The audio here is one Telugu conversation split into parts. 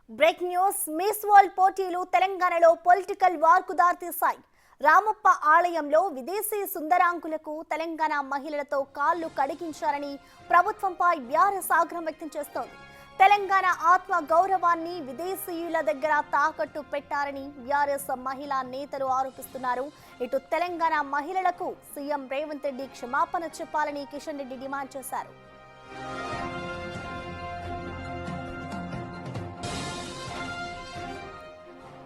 బ్రేక్ న్యూస్ మిస్ వరల్డ్ పోటీలు తెలంగాణలో పొలిటికల్ వార్ కు దారితీశాయి. రామప్ప ఆలయంలో విదేశీ సుందరాంకులకు తెలంగాణ మహిళలతో కాళ్లు కడిగించారని ప్రభుత్వంపై బీఆర్ఎస్ ఆగ్రహం వ్యక్తం చేస్తోంది. తెలంగాణ ఆత్మ గౌరవాన్ని విదేశీయుల దగ్గర తాకట్టు పెట్టారని బీఆర్ఎస్ మహిళా నేతలు ఆరోపిస్తున్నారు. ఇటు తెలంగాణ మహిళలకు సీఎం రేవంత్ రెడ్డి క్షమాపణ చెప్పాలని కిషన్ రెడ్డి డిమాండ్ చేశారు.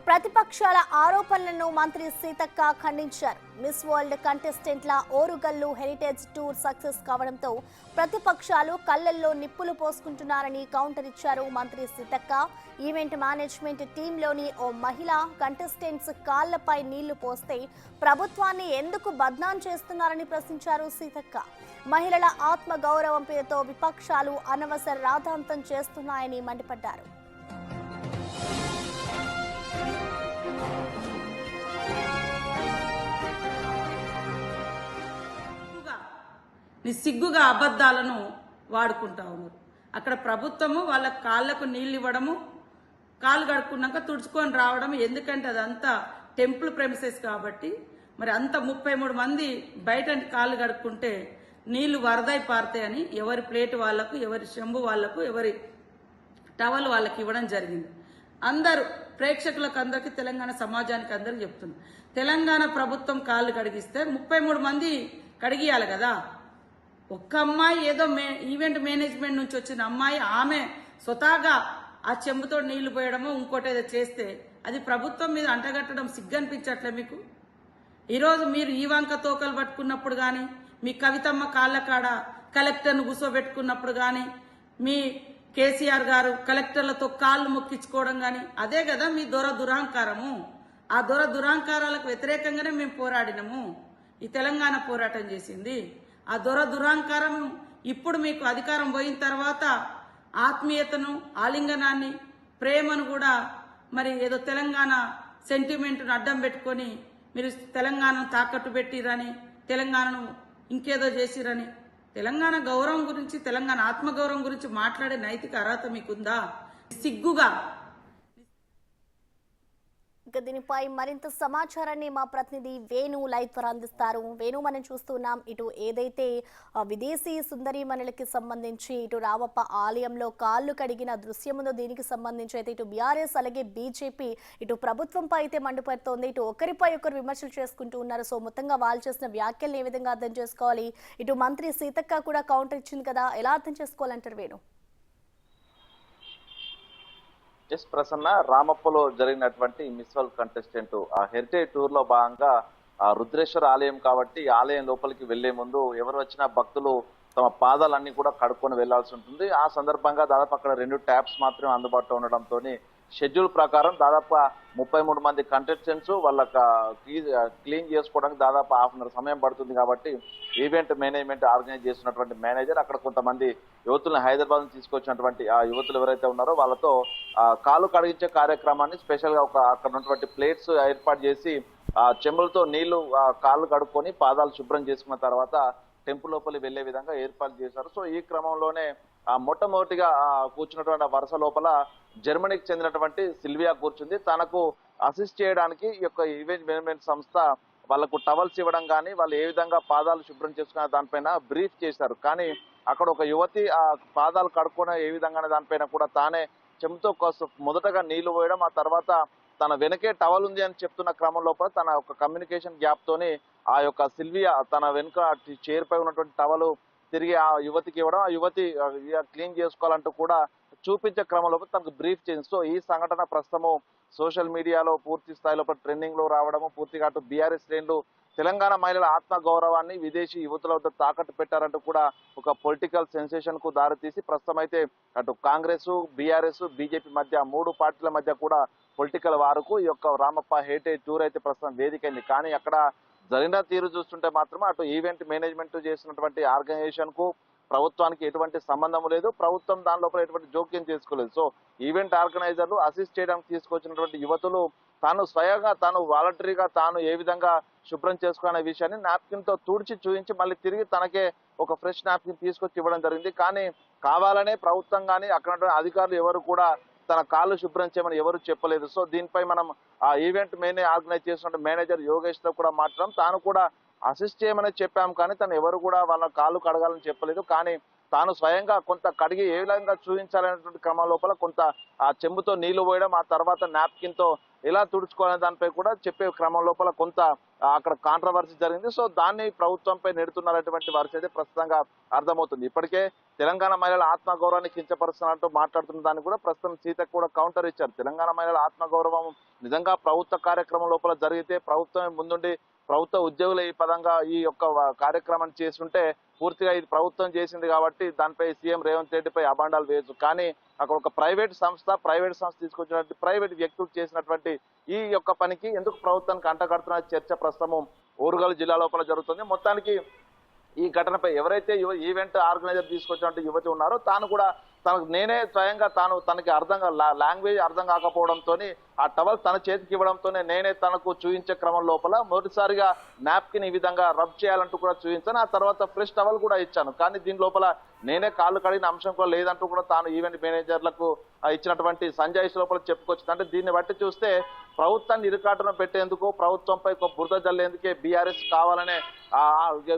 ప్రతిపక్షాల ఆరోపణలను మంత్రి సీతక్క ఖండించారు. మిస్ వరల్డ్ కంటెస్టెంట్ల ఓరుగల్లు హెరిటేజ్ టూర్ సక్సెస్ కావడంతో ప్రతిపక్షాలు కళ్లల్లో నిప్పులు పోసుకుంటున్నారని కౌంటర్ ఇచ్చారు మంత్రి సీతక్క. ఈవెంట్ మేనేజ్మెంట్ టీంలోని ఓ మహిళ కంటెస్టెంట్స్ కాళ్లపై నీళ్లు పోస్తే ప్రభుత్వాన్ని ఎందుకు బద్నాం చేస్తున్నారని ప్రశ్నించారు సీతక్క. మహిళల ఆత్మ గౌరవం పేరుతో విపక్షాలు అనవసర రాద్ధాంతం చేస్తున్నాయని మండిపడ్డారు. నిస్సిగ్గుగా అబద్ధాలను వాడుకుంటా ఉన్నారు. అక్కడ ప్రభుత్వము వాళ్ళ కాళ్లకు నీళ్ళు ఇవ్వడము, కాళ్ళు కడుక్కున్నాక తుడుచుకొని రావడం. ఎందుకంటే అదంతా టెంపుల్ ప్రెమిసెస్ కాబట్టి మరి అంత 33 మంది బయట కాళ్ళు కడుక్కుంటే నీళ్లు వరదై పారుతాయని ఎవరి ప్లేట్ వాళ్లకు, ఎవరి చెంబు వాళ్లకు, ఎవరి టవల్ వాళ్ళకి ఇవ్వడం జరిగింది. అందరూ ప్రేక్షకులకు అందరికీ, తెలంగాణ సమాజానికి అందరికీ చెప్తున్నారు, తెలంగాణ ప్రభుత్వం కాళ్ళు కడిగిస్తే 33 మంది కడిగియాలి కదా. ఒక్క అమ్మాయి ఏదో ఈవెంట్ మేనేజ్మెంట్ నుంచి వచ్చిన అమ్మాయి ఆమె స్వతహాగా ఆ చెంబుతో నీళ్లు పోయడమో ఇంకోటి ఏదో చేస్తే అది ప్రభుత్వం మీద అంటగట్టడం సిగ్గనిపించట్లే మీకు? ఈరోజు మీరు ఈ వంక తోకలు పట్టుకున్నప్పుడు కానీ, మీ కవితమ్మ కాళ్ళ కాడ కలెక్టర్ను కూర్చోబెట్టుకున్నప్పుడు కానీ, మీ కేసీఆర్ గారు కలెక్టర్లతో కాళ్ళు మొక్కించుకోవడం కానీ, అదే కదా మీ దురహంకారము. ఆ దురహంకారాలకు వ్యతిరేకంగానే మేము పోరాడినము. ఈ తెలంగాణ పోరాటం చేసింది. ఆ దురహంకారం ఇప్పుడు మీకు అధికారం పోయిన తర్వాత ఆత్మీయతను, ఆలింగనాన్ని, ప్రేమను కూడా మరి ఏదో తెలంగాణ సెంటిమెంట్ను అడ్డం పెట్టుకొని మీరు తెలంగాణను తాకట్టు పెట్టిరని, తెలంగాణను ఇంకేదో చేసిరని, తెలంగాణ గౌరవం గురించి, తెలంగాణ ఆత్మగౌరవం గురించి మాట్లాడే నైతిక అర్హత మీకుందా? సిగ్గుగా. దీనిపై మరింత సమాచారాన్ని మా ప్రతినిధి వేణు లైవ్ ద్వారా అందిస్తారు. వేణు, మనం చూస్తున్నాం ఇటు ఏదైతే విదేశీ సుందరీమణులకి సంబంధించి ఇటు రామప్ప ఆలయంలో కాళ్ళు కడిగిన దృశ్యం ఉందో దీనికి సంబంధించి అయితే ఇటు బీఆర్ఎస్ అలాగే బీజేపీ ఇటు ప్రభుత్వంపై అయితే మండిపడుతోంది. ఇటు ఒకరిపై ఒకరు విమర్శలు చేసుకుంటూ ఉన్నారు. సో మొత్తంగా వాళ్ళు చేసిన వ్యాఖ్యలను ఏ విధంగా అర్థం చేసుకోవాలి? ఇటు మంత్రి సీతక్క కూడా కౌంటర్ ఇచ్చింది కదా, ఎలా అర్థం చేసుకోవాలంటారు వేణు? ఎస్ ప్రసన్న, రామప్పలో జరిగినటువంటి మిస్ వరల్డ్ కంటెస్టెంట్ ఆ హెరిటేజ్ టూర్ లో భాగంగా ఆ రుద్రేశ్వర ఆలయం కాబట్టి ఆలయం లోపలికి వెళ్లే ముందు ఎవరు వచ్చినా భక్తులు తమ పాదాలన్నీ కూడా కడుక్కొని వెళ్లాల్సి ఉంటుంది. ఆ సందర్భంగా దాదాపు అక్కడ 2 ట్యాప్స్ మాత్రమే అందుబాటులో ఉండడంతో షెడ్యూల్ ప్రకారం దాదాపు 33 మంది కంటెస్టెంట్స్ వాళ్ళ క్లీన్ చేసుకోవడానికి దాదాపు హాఫ్ అన్ అవర్ సమయం పడుతుంది. కాబట్టి ఈవెంట్ మేనేజ్మెంట్ ఆర్గనైజ్ చేస్తున్నటువంటి మేనేజర్ అక్కడ కొంతమంది యువతులను హైదరాబాద్ నుంచి తీసుకొచ్చినటువంటి ఆ యువతులు ఎవరైతే ఉన్నారో వాళ్ళతో కాలు కడిగించే కార్యక్రమాన్ని స్పెషల్ గా అక్కడ ఉన్నటువంటి ప్లేట్స్ ఏర్పాటు చేసి ఆ చెంబులతో నీళ్లు కాళ్ళు కడుక్కొని పాదాలు శుభ్రం చేసుకున్న తర్వాత టెంపుల్ లోపలికి వెళ్లే విధంగా ఏర్పాటు చేశారు. సో ఈ క్రమంలోనే మొట్టమొదటిగా కూర్చున్నటువంటి వరుస లోపల జర్మనీకి చెందినటువంటి సిల్వియా కూర్చుంది. తనకు అసిస్ట్ చేయడానికి ఈ యొక్క ఈవెంట్ మేనేజ్మెంట్ సంస్థ వాళ్ళకు టవల్స్ ఇవ్వడం కానీ, వాళ్ళు ఏ విధంగా పాదాలు శుభ్రం చేసుకునే దానిపైన బ్రీఫ్ చేశారు. కానీ అక్కడ ఒక యువతి ఆ పాదాలు కడుక్కునే ఏ విధంగా దానిపైన కూడా తానే చెంతో మొదటగా నీళ్లు పోయడం, ఆ తర్వాత తన వెనకే టవల్ ఉంది అని చెప్తున్న క్రమం లోపల తన ఒక కమ్యూనికేషన్ గ్యాప్ తోని ఆ యొక్క సిల్వియా తన వెనుక చైర్ పై ఉన్నటువంటి టవల్ తిరిగి ఆ యువతికి ఇవ్వడం, ఆ యువతి క్లీన్ చేసుకోవాలంటూ కూడా చూపించే క్రమంలో తనకు బ్రీఫ్ చేసింది. సో ఈ సంఘటన ప్రస్తుతము సోషల్ మీడియాలో పూర్తి స్థాయిలో ట్రెండింగ్ లో రావడము, పూర్తిగా అటు బీఆర్ఎస్ శ్రేణులు తెలంగాణ మహిళల ఆత్మ గౌరవాన్ని విదేశీ యువతుల వద్ద తాకట్టు పెట్టారంటూ కూడా ఒక పొలిటికల్ సెన్సేషన్ కు దారితీసి ప్రస్తుతం అయితే అటు కాంగ్రెస్, బీఆర్ఎస్, బీజేపీ మధ్య 3 పార్టీల మధ్య కూడా పొలిటికల్ వారుకు ఈ యొక్క రామప్ప హెరిటేజ్ టూర్ అయితే ప్రస్తుతం వేదికైంది. కానీ అక్కడ జరిగిన తీరు చూస్తుంటే మాత్రం అటు ఈవెంట్ మేనేజ్మెంట్ చేసినటువంటి ఆర్గనైజేషన్ కు ప్రభుత్వానికి ఎటువంటి సంబంధం లేదు. ప్రభుత్వం దాని లోపల ఎటువంటి జోక్యం చేసుకోలేదు. సో ఈవెంట్ ఆర్గనైజర్లు అసిస్ట్ చేయడానికి తీసుకొచ్చినటువంటి యువతులు తాను స్వయంగా తాను వాలంటరీగా తాను ఏ విధంగా శుభ్రం చేసుకునే విషయాన్ని నాప్కిన్ తో తుడిచి చూపించి మళ్ళీ తిరిగి తనకే ఒక ఫ్రెష్ నాప్కిన్ తీసుకొచ్చి ఇవ్వడం జరిగింది. కానీ కావాలనే ప్రభుత్వం కానీ అక్కడ అధికారులు ఎవరు కూడా తన కాళ్ళు శుభ్రం చేయమని ఎవరు చెప్పలేదు. సో దీనిపై మనం ఆ ఈవెంట్ ఆర్గనైజ్ చేసిన మేనేజర్ యోగేష్ తో కూడా మాట్లాడడం, తాను కూడా అసిస్ట్ చేయమని చెప్పాం కానీ తను ఎవరు కూడా వాళ్ళ కాళ్ళు కడగాలని చెప్పలేదు. కానీ తాను స్వయంగా కొంత కడిగి ఏ విధంగా చూపించాలనేటువంటి క్రమం లోపల కొంత ఆ చెంబుతో నీళ్లు పోయడం, ఆ తర్వాత నాప్కిన్ తో ఎలా తుడుచుకోవాలనే దానిపై కూడా చెప్పే క్రమం లోపల కొంత అక్కడ కాంట్రవర్సీ జరిగింది. సో దాన్ని ప్రభుత్వంపై నెడుతున్నటువంటి వర్ష అయితే ప్రస్తుతంగా అర్థమవుతుంది. ఇప్పటికే తెలంగాణ మహిళల ఆత్మగౌరవాన్ని కించపరుస్తున్నట్టు మాట్లాడుతున్న దాన్ని కూడా ప్రస్తుతం సీతకు కూడా కౌంటర్ ఇచ్చారు. తెలంగాణ మహిళల ఆత్మగౌరవం నిజంగా ప్రభుత్వ కార్యక్రమం లోపల జరిగితే ప్రభుత్వమే ముందుండి ప్రభుత్వ ఉద్యోగులు ఈ పదంగా ఈ యొక్క కార్యక్రమాన్ని చేస్తుంటే పూర్తిగా ఇది ప్రభుత్వం చేసింది కాబట్టి దానిపై సీఎం రేవంత్ రెడ్డిపై అబాండాలు వేయచ్చు. కానీ అక్కడ ఒక ప్రైవేట్ సంస్థ తీసుకొచ్చినటువంటి ప్రైవేట్ వ్యక్తులు చేసినటువంటి ఈ యొక్క పనికి ఎందుకు ప్రభుత్వానికి అంటగడుతున్న చర్చ ప్రస్తుతం ఓరుగల్ జిల్లా లోపల జరుగుతుంది. మొత్తానికి ఈ ఘటనపై ఎవరైతే ఈవెంట్ ఆర్గనైజర్ తీసుకొచ్చినట్టు యువతి ఉన్నారో తాను కూడా నేనే స్వయంగా తనకి లాంగ్వేజ్ అర్థం కాకపోవడంతో ఆ టవల్ తన చేతికి ఇవ్వడంతోనే నేనే తనకు చూపించే క్రమం లోపల మొదటిసారిగా నాప్కిన్ ఈ విధంగా రబ్ చేయాలంటూ కూడా చూపించాను. ఆ తర్వాత ఫ్రెష్ టవల్ కూడా ఇచ్చాను. కానీ దీని లోపల నేనే కాళ్ళు కడిగిన అంశం కూడా లేదంటూ కూడా తాను ఈవెంట్ మేనేజర్లకు ఇచ్చినటువంటి సంజాయిషి లోపల చెప్పుకొచ్చింది. అంటే దీన్ని బట్టి చూస్తే ప్రభుత్వాన్ని ఇరుకాటను పెట్టేందుకు, ప్రభుత్వంపై బురద జల్లేందుకే బీఆర్ఎస్ కావాలనే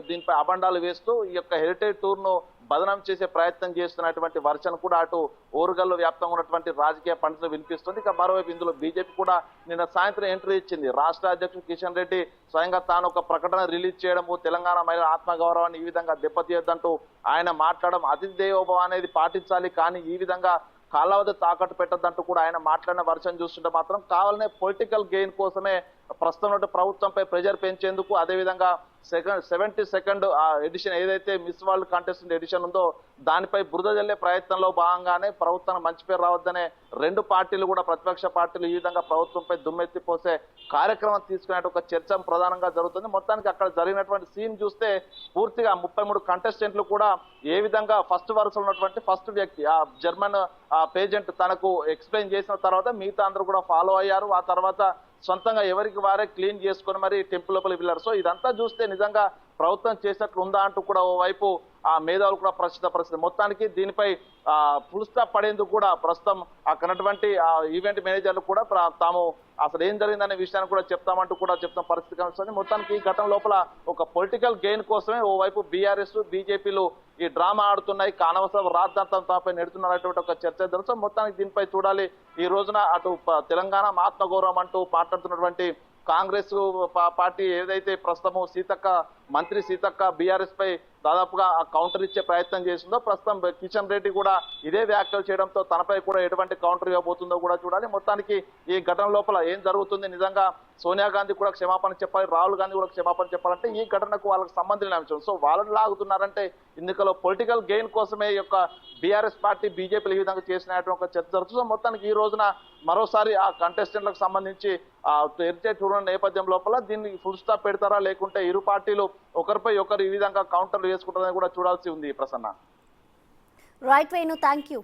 దీనిపై అబండాలు వేస్తూ ఈ యొక్క హెరిటేజ్ టూర్ ను బదనం చేసే ప్రయత్నం చేస్తున్నటువంటి వర్షను కూడా అటు ఓరుగల్లు వ్యాప్తంగా ఉన్నటువంటి రాజకీయ పండితులు వినిపిస్తుంది. ఇక మరోవైపు ఇందులో బీజేపీ కూడా నిన్న సాయంత్రం ఎంట్రీ ఇచ్చింది. రాష్ట్ర అధ్యక్షుడు కిషన్ రెడ్డి స్వయంగా తాను ఒక ప్రకటన రిలీజ్ చేయడము, తెలంగాణ మహిళల ఆత్మగౌరవాన్ని ఈ విధంగా దెబ్బతీయొద్దంటూ ఆయన మాట్లాడడం, అతిథి దేవోభవ అనేది పాటించాలి కానీ ఈ విధంగా కాళ్ళ వద్ద తాకట్టు పెట్టద్దంటూ కూడా ఆయన మాట్లాడిన వర్షం చూస్తుంటే మాత్రం కావాలనే పొలిటికల్ గెయిన్ కోసమే ప్రస్తుతం ప్రభుత్వంపై ప్రెజర్ పెంచేందుకు, అదేవిధంగా 72nd ఎడిషన్ ఏదైతే మిస్ వరల్డ్ కాంటెస్టెంట్ ఎడిషన్ ఉందో దానిపై బురద జల్లే ప్రయత్నంలో భాగంగానే ప్రభుత్వానికి మంచి పేరు రావద్దనే రెండు పార్టీలు కూడా, ప్రతిపక్ష పార్టీలు ఈ విధంగా ప్రభుత్వంపై దుమ్మెత్తిపోసే కార్యక్రమం తీసుకునే ఒక చర్చ ప్రధానంగా జరుగుతుంది. మొత్తానికి అక్కడ జరిగినటువంటి సీన్ చూస్తే పూర్తిగా 33 కంటెస్టెంట్లు కూడా ఏ విధంగా ఫస్ట్ వరుసలో ఉన్నటువంటి ఫస్ట్ వ్యక్తి ఆ జర్మన్ పేజెంట్ తనకు ఎక్స్ప్లెయిన్ చేసిన తర్వాత మిగతా అందరూ కూడా ఫాలో అయ్యారు. ఆ తర్వాత సొంతంగా ఎవరికి వారే క్లీన్ చేసుకుని మరి టెంపుల్ లోపలికి వెళ్ళారు. సో ఇదంతా చూస్తే నిజంగా ప్రభుత్వం చేసినట్లు ఉందా అంటూ కూడా ఓవైపు ఆ మేధావులు కూడా ప్రస్తుత పరిస్థితి. మొత్తానికి దీనిపై ఫుల్ స్టాప్ పడేందుకు కూడా ప్రస్తుతం అక్కడటువంటి ఈవెంట్ మేనేజర్లు కూడా తాము అసలు ఏం జరిగిందనే విషయాన్ని కూడా చెప్తామంటూ కూడా చెప్తాం పరిస్థితి కనిపిస్తుంది. మొత్తానికి ఈ ఘటన లోపల ఒక పొలిటికల్ గెయిన్ కోసమే ఓవైపు బీఆర్ఎస్ బీజేపీలు ఈ డ్రామా ఆడుతున్నాయి, అనవసరం రాద్ధాంతం తాపై నెడుతున్నటువంటి ఒక చర్చ జరుగుతుంది. మొత్తానికి దీనిపై చూడాలి. ఈ రోజున అటు తెలంగాణ ఆత్మగౌరవం అంటూ మాట్లాడుతున్నటువంటి కాంగ్రెస్ పార్టీ ఏదైతే ప్రస్తుతం మంత్రి సీతక్క బీఆర్ఎస్ పై దాదాపుగా కౌంటర్ ఇచ్చే ప్రయత్నం చేసిందో ప్రస్తుతం కిషన్ రెడ్డి కూడా ఇదే వ్యాఖ్యలు చేయడంతో తనపై కూడా ఎటువంటి కౌంటర్ ఇవ్వబోతుందో కూడా చూడాలి. మొత్తానికి ఈ ఘటన లోపల ఏం జరుగుతుంది, నిజంగా సోనియా గాంధీ కూడా క్షమాపణ చెప్పాలి, రాహుల్ గాంధీ కూడా క్షమాపణ చెప్పాలంటే ఈ ఘటనకు వాళ్ళకి సంబంధించిన అంశం. సో వాళ్ళని లాగుతున్నారంటే ఎన్నికల్లో పొలిటికల్ గెయిన్ కోసమే ఈ యొక్క బీఆర్ఎస్ పార్టీ బీజేపీలు ఈ విధంగా చేసినటువంటి ఒక చర్చ జరుగుతుంది. సో మొత్తానికి ఈ రోజున మరోసారి ఆ కంటెస్టెంట్లకు సంబంధించి హెరిటేజ్ చూడడం నేపథ్యం లోపల దీన్ని ఫుల్ స్టాప్ పెడతారా లేకుంటే ఇరు పార్టీలు ఒకరిపై ఒకరు ఈ విధంగా కౌంటర్లు వేసుకుంటారని కూడా చూడాల్సి ఉంది. Prasanna. Right Venu, thank you.